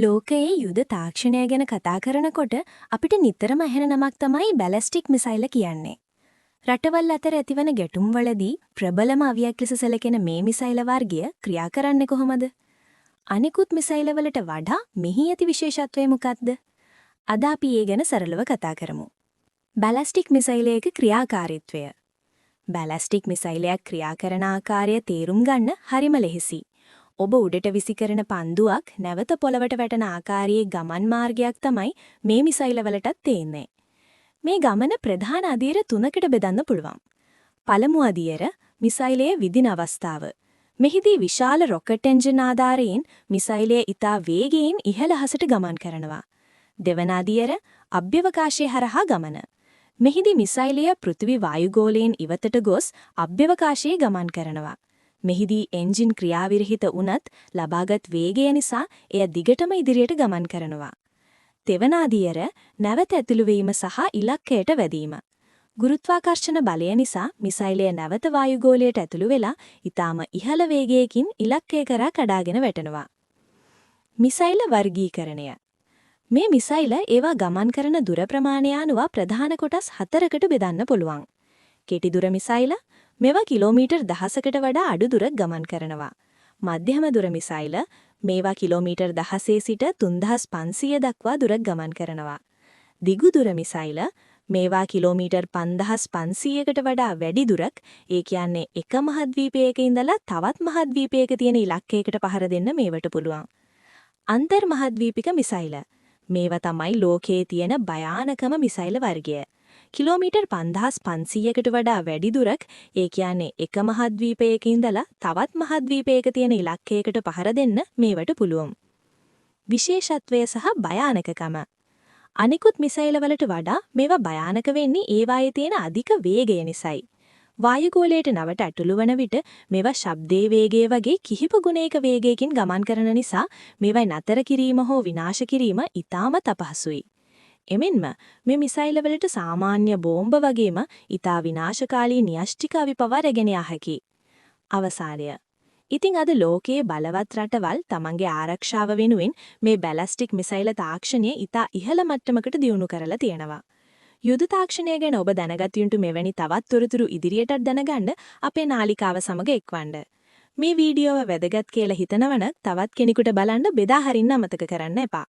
ලෝකයේ යුද තාක්ෂණය ගැන කතා කරනකොට අපිට නිතරම ඇහෙන නමක් තමයි බැලස්ටික් මිසයිල කියන්නේ. රටවල් අතර ඇතිවන ගැටුම්වලදී ප්‍රබලම අවියක් ලෙස සැලකෙන මේ මිසයිල වර්ගය ක්‍රියා කරන්නේ කොහොමද? අනිකුත් මිසයිල වලට වඩා මෙහි ඇති විශේෂත්වය මොකක්ද? අද අපි ඒ ගැන සරලව කතා කරමු. බැලස්ටික් මිසයිලයක ක්‍රියාකාරීත්වය. බැලස්ටික් මිසයිලයක් ක්‍රියා කරන ආකාරය තේරුම් ගන්න හරිම ලෙහෙසි. ඔබ උඩට විසි කරන පන්දුවක් නැවත පොළවට වැටෙන ආකාරයේ ගමන් මාර්ගයක් තමයි මේ මිසයිල වලටත් තියෙන්නේ. මේ ගමන ප්‍රධාන අදියර තුනකට බෙදන්න පුළුවන්. පළමු අදියර මිසයිලයේ විදින අවස්ථාව. මෙහිදී විශාල රොකට් එන්ජින් ආධාරයෙන් මිසයිලය ඉතා වේගයෙන් ඉහළ අහසට ගමන් කරනවා. දෙවන අදියර අභ්‍යවකාශය හරහා ගමන. මෙහිදී මිසයිලය පෘථිවි වායුගෝලයෙන් ඉවතට ගොස් අභ්‍යවකාශයේ ගමන් කරනවා. මෙහිදී එන්ජින් ක්‍රියාවිරහිත වුණත් ලබාගත් වේගය නිසා එය දිගටම ඉදිරියට ගමන් කරනවා. තෙවන අදියර නැවත ඇතුළු වීම සහ ඉලක්කයට වැදීම. ගුරුත්වාකර්ෂණ බලය නිසා මිසයිලය නැවත වායුගෝලයට ඇතුළු වෙලා ඊටාම ඉහළ වේගයකින් ඉලක්කය කරා කඩාගෙන වැටෙනවා. මිසයිල වර්ගීකරණය. මේ මිසයිල ඒවා ගමන් කරන දුර ප්‍රමාණය අනුව ප්‍රධාන කොටස් 4කට බෙදන්න පුළුවන්. කෙටි දුර මිසයිල මේවා කිලෝමීටර් 1000කට වඩා අඩු දුරක් ගමන් කරනවා. මධ්‍යම දුර මිසයිල මේවා කිලෝමීටර් 1600 සිට 3500 දක්වා දුරක් ගමන් කරනවා. දිගු දුර මිසයිල මේවා කිලෝමීටර් 5500කට වඩා වැඩි දුරක්, ඒ කියන්නේ එක මහද්වීපයක ඉඳලා තවත් මහද්වීපයක තියෙන ඉලක්කයකට පහර දෙන්න මේවට පුළුවන්. අන්තර් මහද්වීපික මිසයිල මේවා තමයි ලෝකයේ තියෙන භයානකම මිසයිල වර්ගය. කිලෝමීටර් 5500කට වඩා වැඩි දුරක්, ඒ කියන්නේ එක මහද්වීපයක ඉඳලා තවත් මහද්වීපයක තියෙන ඉලක්කයකට පහර දෙන්න මේවට පුළුවන්. විශේෂත්වය සහ භයානකකම. අනිකුත් මිසයිල වලට වඩා මේවා භයානක වෙන්නේ ඒවායේ තියෙන අධික වේගය නිසායි. වායුගෝලයට නවට ඇතුළු වන විට මේවා ශබ්දයේ වේගය වගේ කිහිප ගුණයක වේගයකින් ගමන් කරන නිසා මේවා නතර කිරීම හෝ විනාශ කිරීම ඉතාමත් අපහසුයි. එමෙන්ම මේ මිසයිල වලට සාමාන්‍ය බෝම්බ වගේම ඉතා විනාශකාලී න්‍යෂ්ටික අවි පවා රැගෙන යා හැකියි. අවසානය. ඉතින් අද ලෝකයේ බලවත් රටවල් තමන්ගේ ආරක්ෂාව වෙනුවෙන් මේ බැලස්ටික් මිසයිල තාක්ෂණය ඉතා ඉහළ මට්ටමකට දියුණු කරලා තියෙනවා. යුද තාක්ෂණය ගැන ඔබ දැනගත යුතු මෙවැනි තවත් තොරතුරු ඉදිරියටත් දැනගන්න අපේ නාලිකාව සමග එක්වන්න. මේ වීඩියෝව වැදගත් කියලා හිතනවනම් තවත් කෙනෙකුට බලන්න බෙදා හරින්න අමතක කරන්න එපා.